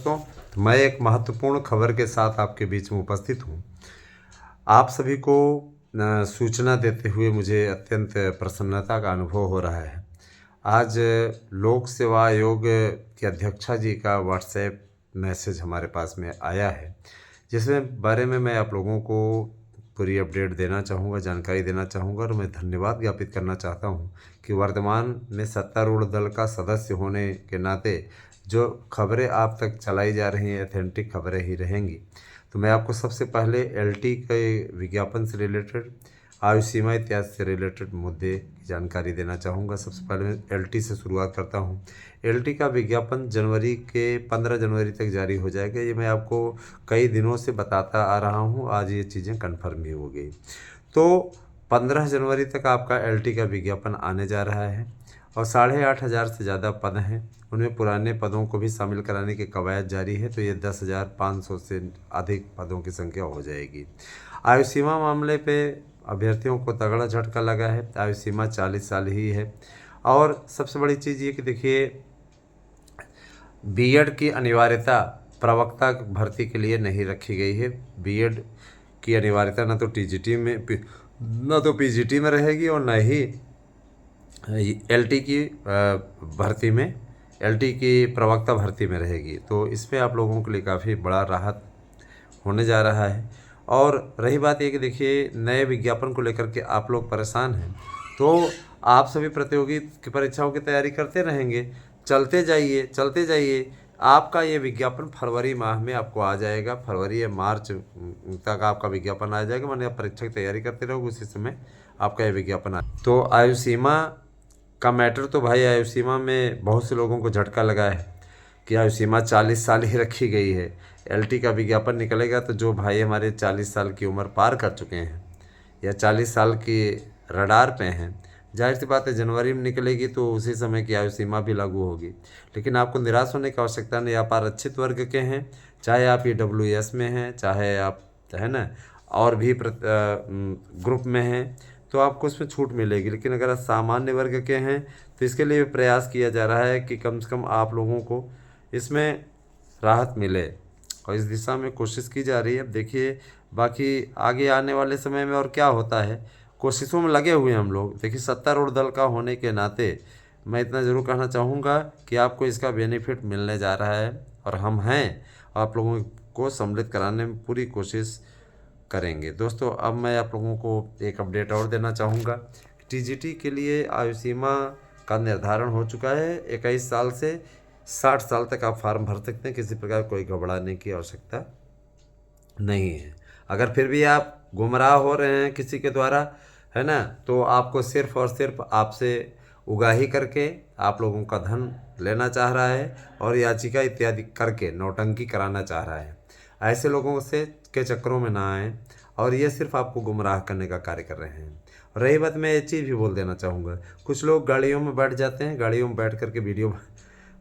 दोस्तों, मैं एक महत्वपूर्ण खबर के साथ आपके बीच में उपस्थित हूँ। आप सभी को सूचना देते हुए मुझे अत्यंत प्रसन्नता का अनुभव हो रहा है। आज लोक सेवा आयोग की अध्यक्षा जी का व्हाट्सएप मैसेज हमारे पास में आया है, जिसमें बारे में मैं आप लोगों को पूरी अपडेट देना चाहूँगा, जानकारी देना चाहूँगा और मैं धन्यवाद ज्ञापित करना चाहता हूँ कि वर्तमान में सत्तारूढ़ दल का सदस्य होने के नाते जो खबरें आप तक चलाई जा रही हैं, ऑथेंटिक खबरें ही रहेंगी। तो मैं आपको सबसे पहले एलटी के विज्ञापन से रिलेटेड, आयु सीमा इत्यादि से रिलेटेड मुद्दे की जानकारी देना चाहूँगा। सबसे पहले मैं एलटी से शुरुआत करता हूँ। एलटी का विज्ञापन जनवरी के 15 जनवरी तक जारी हो जाएगा। ये मैं आपको कई दिनों से बताता आ रहा हूँ, आज ये चीज़ें कन्फर्म भी हो गई। तो 15 जनवरी तक आपका एलटी का विज्ञापन आने जा रहा है और 8,500 से ज़्यादा पद हैं। उनमें पुराने पदों को भी शामिल कराने की कवायद जारी है, तो ये 10,500 से अधिक पदों की संख्या हो जाएगी। आयु सीमा मामले पे अभ्यर्थियों को तगड़ा झटका लगा है। आयु सीमा 40 साल ही है और सबसे बड़ी चीज़ ये कि देखिए, बीएड की अनिवार्यता प्रवक्ता भर्ती के लिए नहीं रखी गई है। बीएड की अनिवार्यता न तो टीजीटी में न तो पीजीटी में रहेगी और न ही एलटी की भर्ती में, एलटी की प्रवक्ता भर्ती में रहेगी। तो इस पे आप लोगों के लिए काफ़ी बड़ा राहत होने जा रहा है। और रही बात ये कि देखिए, नए विज्ञापन को लेकर के आप लोग परेशान हैं, तो आप सभी प्रतियोगी की परीक्षाओं की तैयारी करते रहेंगे, चलते जाइए। आपका ये विज्ञापन फरवरी माह में आपको आ जाएगा। फरवरी या मार्च तक आपका विज्ञापन आ जाएगा। मैंने आप परीक्षा की तैयारी करते रहोगे, उसी समय आपका ये विज्ञापन आ। तो आयु सीमा का मैटर, तो भाई आयु सीमा में बहुत से लोगों को झटका लगा है कि आयु सीमा 40 साल ही रखी गई है। एलटी का विज्ञापन निकलेगा तो जो भाई हमारे 40 साल की उम्र पार कर चुके हैं या 40 साल की रडार पे हैं, जाहिर सी बात है जनवरी में निकलेगी तो उसी समय की आयु सीमा भी लागू होगी। लेकिन आपको निराश होने की आवश्यकता नहीं। आप आरक्षित वर्ग के हैं, चाहे आप EWS में हैं, चाहे आप है ना और भी ग्रुप में हैं, तो आपको उसमें छूट मिलेगी। लेकिन अगर आप सामान्य वर्ग के हैं तो इसके लिए प्रयास किया जा रहा है कि कम से कम आप लोगों को इसमें राहत मिले और इस दिशा में कोशिश की जा रही है। अब देखिए, बाकी आगे आने वाले समय में और क्या होता है, कोशिशों में लगे हुए हैं हम लोग। देखिए, सत्तारूढ़ दल का होने के नाते मैं इतना ज़रूर कहना चाहूँगा कि आपको इसका बेनिफिट मिलने जा रहा है और हम हैं, आप लोगों को सम्मिलित कराने में पूरी कोशिश करेंगे। दोस्तों, अब मैं आप लोगों को एक अपडेट और देना चाहूँगा। टीजीटी के लिए आयु सीमा का निर्धारण हो चुका है। 21 साल से 60 साल तक आप फार्म भर सकते हैं। किसी प्रकार कोई घबराने की आवश्यकता नहीं है। अगर फिर भी आप गुमराह हो रहे हैं किसी के द्वारा, है ना, तो आपको सिर्फ और सिर्फ आपसे उगाही करके आप लोगों का धन लेना चाह रहा है और याचिका इत्यादि करके नौटंकी कराना चाह रहा है। ऐसे लोगों से के चक्करों में ना आए और ये सिर्फ आपको गुमराह करने का कार्य कर रहे हैं। रही बात, मैं ये चीज़ भी बोल देना चाहूँगा, कुछ लोग गाड़ियों में बैठ जाते हैं, गाड़ियों में बैठ करके वीडियो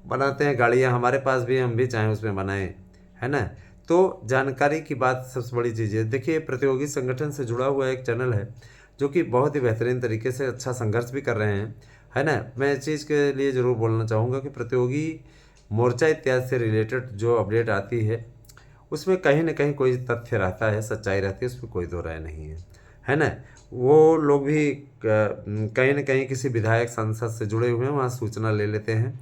बनाते हैं। गाड़ियाँ हमारे पास भी, हम भी चाहें उसमें बनाएं, है ना। तो जानकारी की बात सबसे बड़ी चीज़ है। देखिए, प्रतियोगी संगठन से जुड़ा हुआ एक चैनल है जो कि बहुत ही बेहतरीन तरीके से अच्छा संघर्ष भी कर रहे हैं, है ना। मैं इस चीज़ के लिए ज़रूर बोलना चाहूँगा कि प्रतियोगी मोर्चा इत्यादि से रिलेटेड जो अपडेट आती है उसमें कहीं ना कहीं कोई तथ्य रहता है, सच्चाई रहती है, उसमें कोई दो राय नहीं है ना। वो लोग भी कहीं ना कहीं किसी विधायक सांसद से जुड़े हुए हैं, वहाँ सूचना ले लेते हैं।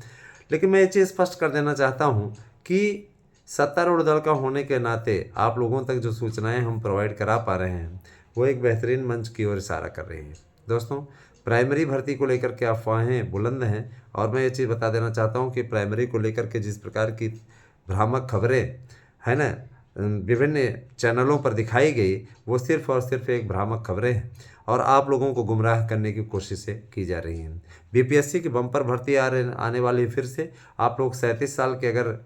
लेकिन मैं ये चीज़ स्पष्ट कर देना चाहता हूँ कि सत्तारूढ़ दल का होने के नाते आप लोगों तक जो सूचनाएं हम प्रोवाइड करा पा रहे हैं वो एक बेहतरीन मंच की ओर इशारा कर रही है। दोस्तों, प्राइमरी भर्ती को लेकर के अफवाहें बुलंद हैं और मैं ये चीज़ बता देना चाहता हूँ कि प्राइमरी को लेकर के जिस प्रकार की भ्रामक खबरें, है ना, विभिन्न चैनलों पर दिखाई गई, वो सिर्फ और सिर्फ एक भ्रामक खबरें हैं और आप लोगों को गुमराह करने की कोशिशें की जा रही हैं। बीपीएससी की बम्पर भर्ती आने वाली फिर से। आप लोग 37 साल के अगर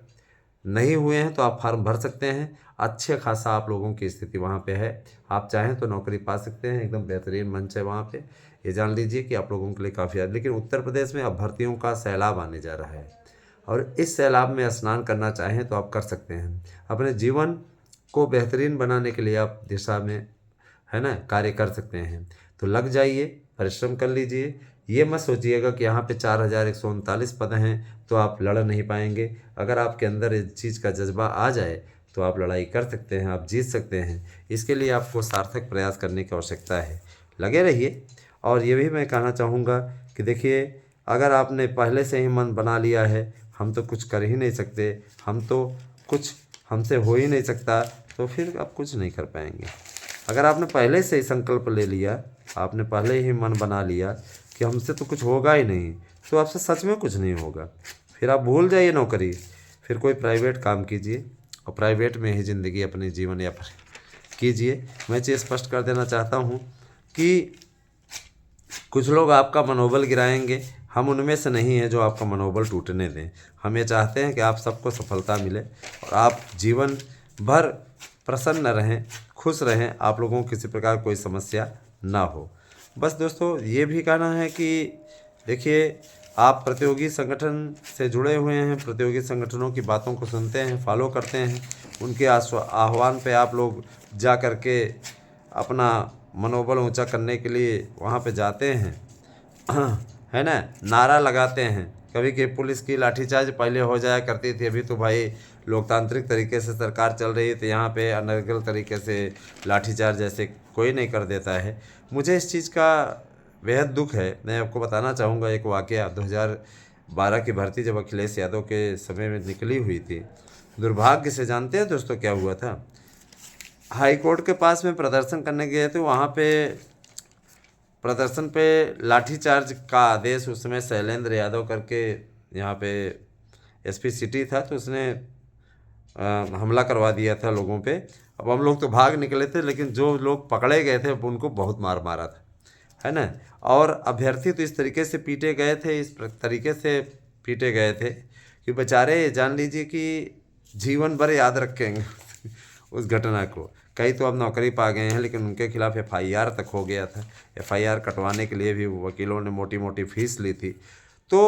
नहीं हुए हैं तो आप फार्म भर सकते हैं। अच्छे खासा आप लोगों की स्थिति वहाँ पे है, आप चाहें तो नौकरी पा सकते हैं। एकदम बेहतरीन मंच है वहाँ पे, ये जान लीजिए कि आप लोगों के लिए काफ़ी है। लेकिन उत्तर प्रदेश में अब भर्तियों का सैलाब आने जा रहा है और इस सैलाब में स्नान करना चाहें तो आप कर सकते हैं। अपने जीवन को बेहतरीन बनाने के लिए आप दिशा में, है ना, कार्य कर सकते हैं। तो लग जाइए, परिश्रम कर लीजिए। ये मत सोचिएगा कि यहाँ पे 4139 पद हैं तो आप लड़ नहीं पाएंगे। अगर आपके अंदर इस चीज़ का जज्बा आ जाए तो आप लड़ाई कर सकते हैं, आप जीत सकते हैं। इसके लिए आपको सार्थक प्रयास करने की आवश्यकता है, लगे रहिए। और ये भी मैं कहना चाहूँगा कि देखिए, अगर आपने पहले से ही मन बना लिया है हम तो कुछ कर ही नहीं सकते, हम तो कुछ हमसे हो ही नहीं सकता, तो फिर आप कुछ नहीं कर पाएंगे। अगर आपने पहले से ही संकल्प ले लिया, आपने पहले ही मन बना लिया कि हमसे तो कुछ होगा ही नहीं, तो आपसे सच में कुछ नहीं होगा। फिर आप भूल जाइए नौकरी, फिर कोई प्राइवेट काम कीजिए और प्राइवेट में ही ज़िंदगी अपनी जीवन यापन कीजिए। मैं चीज़ स्पष्ट कर देना चाहता हूँ कि कुछ लोग आपका मनोबल गिराएंगे, हम उनमें से नहीं हैं जो आपका मनोबल टूटने दें। हम ये चाहते हैं कि आप सबको सफलता मिले और आप जीवन भर प्रसन्न रहें, खुश रहें, आप लोगों को किसी प्रकार कोई समस्या ना हो। बस दोस्तों ये भी कहना है कि देखिए, आप प्रतियोगी संगठन से जुड़े हुए हैं, प्रतियोगी संगठनों की बातों को सुनते हैं, फॉलो करते हैं, उनके आह्वान पे आप लोग जा कर के अपना मनोबल ऊंचा करने के लिए वहाँ पे जाते हैं, है ना, नारा लगाते हैं। कभी कि पुलिस की लाठीचार्ज पहले हो जाया करती थी, अभी तो भाई लोकतांत्रिक तरीके से सरकार चल रही है, तो यहाँ पे अनर्गल तरीके से लाठीचार्ज जैसे कोई नहीं कर देता है। मुझे इस चीज़ का बेहद दुख है। मैं आपको बताना चाहूँगा एक वाक़या, 2012 की भर्ती जब अखिलेश यादव के समय में निकली हुई थी, दुर्भाग्य से जानते हैं दोस्तों क्या हुआ था। हाई कोर्ट के पास में प्रदर्शन करने गए थे, वहाँ पे प्रदर्शन पे लाठीचार्ज का आदेश उस समय शैलेंद्र यादव करके यहाँ पे एसपी सिटी था, तो उसने हमला करवा दिया था लोगों पे। अब हम लोग तो भाग निकले थे, लेकिन जो लोग पकड़े गए थे उनको बहुत मार मारा था, है ना। और अभ्यर्थी तो इस तरीके से पीटे गए थे, इस तरीके से पीटे गए थे कि बेचारे जान लीजिए कि जीवन भर याद रखेंगे उस घटना को। कई तो अब नौकरी पा गए हैं, लेकिन उनके खिलाफ एफआईआर तक हो गया था। एफआईआर कटवाने के लिए भी वकीलों ने मोटी मोटी फीस ली थी। तो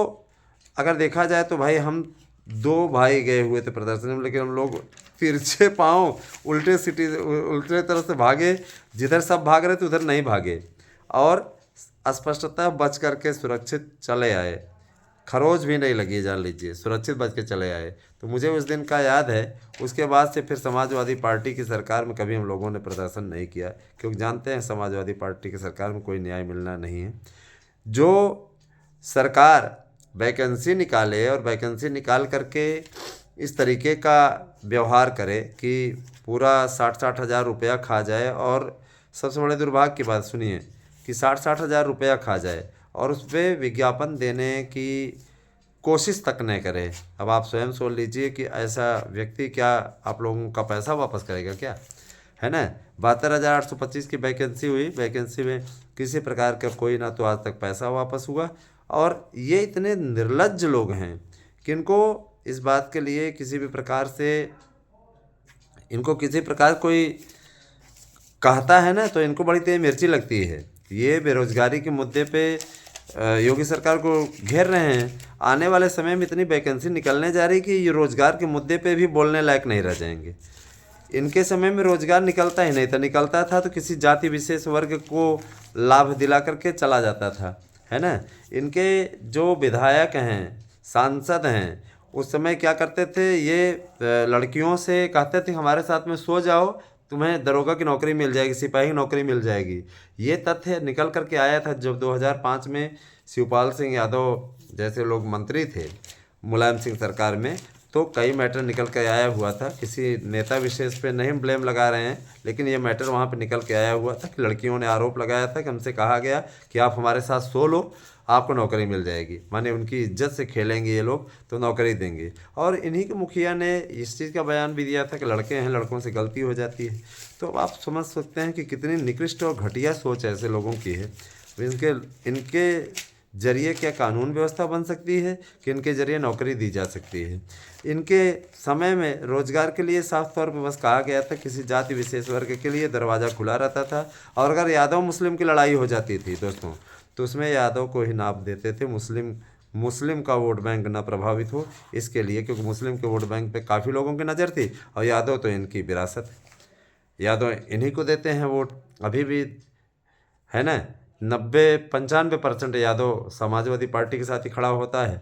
अगर देखा जाए तो भाई हम 2 भाई गए हुए थे प्रदर्शन में, लेकिन हम लोग तिरछे पाँव उल्टे तरफ से भागे, जिधर सब भाग रहे थे उधर नहीं भागे और स्पष्टतः बच करके सुरक्षित चले आए। खरोच भी नहीं लगी, जान लीजिए, सुरक्षित बच के चले आए। तो मुझे उस दिन का याद है। उसके बाद से फिर समाजवादी पार्टी की सरकार में कभी हम लोगों ने प्रदर्शन नहीं किया, क्योंकि जानते हैं समाजवादी पार्टी की सरकार में कोई न्याय मिलना नहीं है। जो सरकार वैकेंसी निकाले और वैकेंसी निकाल करके इस तरीके का व्यवहार करे कि पूरा 60-60 हज़ार रुपया खा जाए, और सबसे बड़े दुर्भाग्य की बात सुनिए कि 60-60 हज़ार रुपया खा जाए और उस पर विज्ञापन देने की कोशिश तक न करे। अब आप स्वयं सोच लीजिए कि ऐसा व्यक्ति क्या आप लोगों का पैसा वापस करेगा क्या, है ना। 72,825 की वैकेंसी हुई, वैकेंसी में किसी प्रकार का कोई ना तो आज तक पैसा वापस हुआ। और ये इतने निर्लज्ज लोग हैं कि इनको इस बात के लिए किसी भी प्रकार से, इनको किसी प्रकार कोई कहता है ना तो इनको बड़ी तेज मिर्ची लगती है। ये बेरोजगारी के मुद्दे पे योगी सरकार को घेर रहे हैं। आने वाले समय में इतनी वैकेंसी निकलने जा रही कि ये रोजगार के मुद्दे पे भी बोलने लायक नहीं रह जाएंगे। इनके समय में रोजगार निकलता ही नहीं था, निकलता था तो किसी जाति विशेष वर्ग को लाभ दिला करके चला जाता था, है ना। इनके जो विधायक हैं, सांसद हैं, उस समय क्या करते थे, ये लड़कियों से कहते थे हमारे साथ में सो जाओ, तुम्हें दरोगा की नौकरी मिल जाएगी, सिपाही की नौकरी मिल जाएगी। ये तथ्य निकल करके आया था जब 2005 में शिवपाल सिंह यादव जैसे लोग मंत्री थे मुलायम सिंह सरकार में, तो कई मैटर निकल के आया हुआ था। किसी नेता विशेष पे नहीं ब्लेम लगा रहे हैं, लेकिन ये मैटर वहाँ पे निकल के आया हुआ था कि लड़कियों ने आरोप लगाया था कि हमसे कहा गया कि आप हमारे साथ सो लो, आपको नौकरी मिल जाएगी। माने उनकी इज्जत से खेलेंगे ये लोग तो नौकरी देंगे। और इन्हीं के मुखिया ने इस चीज़ का बयान भी दिया था कि लड़के हैं, लड़कों से गलती हो जाती है। तो अब आप समझ सकते हैं कि कितनी निकृष्ट और घटिया सोच ऐसे लोगों की है। इनके जरिए क्या कानून व्यवस्था बन सकती है कि इनके जरिए नौकरी दी जा सकती है। इनके समय में रोजगार के लिए साफ तौर पर बस कहा गया था किसी जाति विशेष वर्ग के लिए दरवाज़ा खुला रहता था। और अगर यादव मुस्लिम की लड़ाई हो जाती थी दोस्तों, तो उसमें यादव को ही नाप देते थे, मुस्लिम का वोट बैंक ना प्रभावित हो इसके लिए, क्योंकि मुस्लिम के वोट बैंक पे काफ़ी लोगों की नज़र थी और यादव तो इनकी विरासत, यादव इन्हीं को देते हैं वोट अभी भी, है ना। 90-95% यादव समाजवादी पार्टी के साथ ही खड़ा होता है,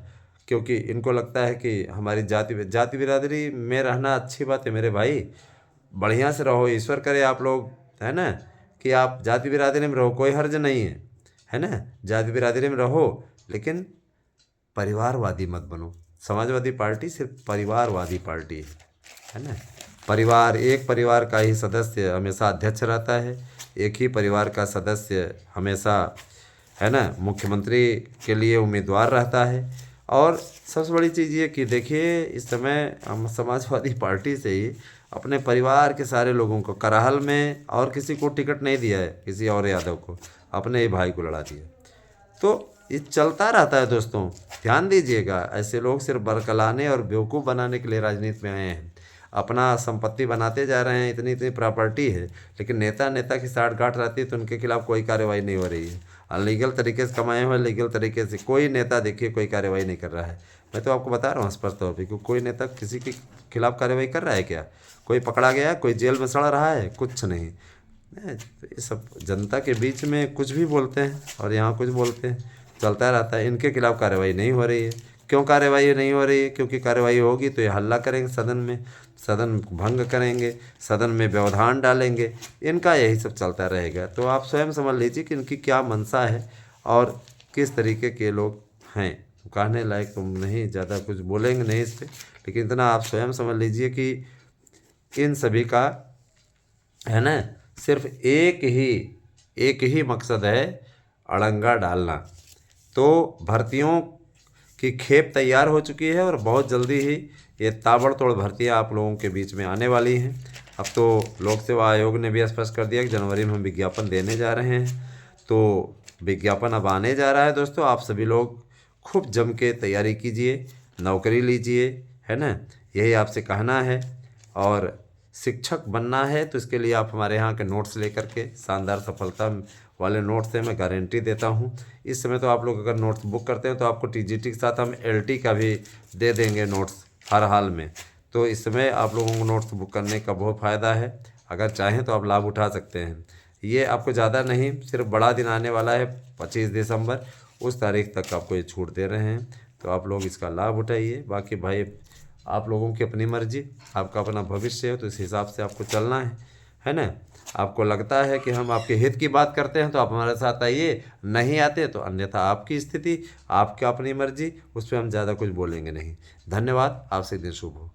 क्योंकि इनको लगता है कि हमारी जाति बिरादरी में रहना अच्छी बात है मेरे भाई, बढ़िया से रहो, ईश्वर करे आप लोग, है ना, कि आप जाति बिरादरी में रहो, कोई हर्ज नहीं है ना, जाति बिरादरी में रहो, लेकिन परिवारवादी मत बनो। समाजवादी पार्टी सिर्फ परिवारवादी पार्टी है ना। एक परिवार का ही सदस्य हमेशा अध्यक्ष रहता है, एक ही परिवार का सदस्य हमेशा, है ना, मुख्यमंत्री के लिए उम्मीदवार रहता है। और सबसे बड़ी चीज़ ये कि देखिए, इस समय हम समाजवादी पार्टी से ही अपने परिवार के सारे लोगों को कराहल में और किसी को टिकट नहीं दिया है, किसी और यादव को, अपने ही भाई को लड़ा दिया। तो ये चलता रहता है दोस्तों, ध्यान दीजिएगा। ऐसे लोग सिर्फ बरकलाने और बेवकूफ़ बनाने के लिए राजनीति में आए हैं, अपना संपत्ति बनाते जा रहे हैं, इतनी इतनी प्रॉपर्टी है, लेकिन नेता की साठगांठ रहती है तो उनके खिलाफ कोई कार्रवाई नहीं हो रही है। अनलीगल तरीके से कमाए हुए लीगल तरीके से कोई नेता देखिए कोई कार्रवाई नहीं कर रहा है। मैं तो आपको बता रहा हूँ स्पष्ट तौर पर कि कोई नेता किसी के खिलाफ कार्रवाई कर रहा है क्या? कोई पकड़ा गया, कोई जेल में सड़ रहा है? कुछ नहीं। ये सब जनता के बीच में कुछ भी बोलते हैं और यहाँ कुछ बोलते हैं, चलता रहता है। इनके खिलाफ कार्रवाई नहीं हो रही है। क्यों कार्रवाई नहीं हो रही है? क्योंकि कार्रवाई होगी तो ये हल्ला करेंगे सदन में, सदन भंग करेंगे, सदन में व्यवधान डालेंगे, इनका यही सब चलता रहेगा। तो आप स्वयं समझ लीजिए कि इनकी क्या मंशा है और किस तरीके के लोग हैं। कहने लायक तुम नहीं, ज़्यादा कुछ बोलेंगे नहीं इस पर, लेकिन इतना आप स्वयं समझ लीजिए कि इन सभी का, है ना, सिर्फ एक ही मकसद है, अड़ंगा डालना। तो भर्तियों की खेप तैयार हो चुकी है और बहुत जल्दी ही ये ताबड़तोड़ भर्तियां आप लोगों के बीच में आने वाली हैं। अब तो लोक सेवा आयोग ने भी स्पष्ट कर दिया कि जनवरी में हम विज्ञापन देने जा रहे हैं। तो विज्ञापन अब आने जा रहा है दोस्तों, आप सभी लोग खूब जम के तैयारी कीजिए, नौकरी लीजिए, है ना, यही आपसे कहना है। और शिक्षक बनना है तो इसके लिए आप हमारे यहाँ के नोट्स लेकर के, शानदार सफलता वाले नोट्स हैं, मैं गारंटी देता हूँ। इस समय तो आप लोग अगर नोट्स बुक करते हैं तो आपको टीजीटी के साथ हम एलटी का भी दे देंगे नोट्स हर हाल में। तो इस समय आप लोगों को नोट्स बुक करने का बहुत फ़ायदा है, अगर चाहें तो आप लाभ उठा सकते हैं। ये आपको ज़्यादा नहीं, सिर्फ बड़ा दिन आने वाला है 25 दिसंबर, उस तारीख तक आपको ये छूट दे रहे हैं, तो आप लोग इसका लाभ उठाइए। बाकी भाई आप लोगों की अपनी मर्जी, आपका अपना भविष्य है, तो इस हिसाब से आपको चलना है ना। आपको लगता है कि हम आपके हित की बात करते हैं तो आप हमारे साथ आइए, नहीं आते तो अन्यथा आपकी स्थिति, आपकी अपनी मर्जी, उस पर हम ज़्यादा कुछ बोलेंगे नहीं। धन्यवाद, आपसे दिन शुभ हो।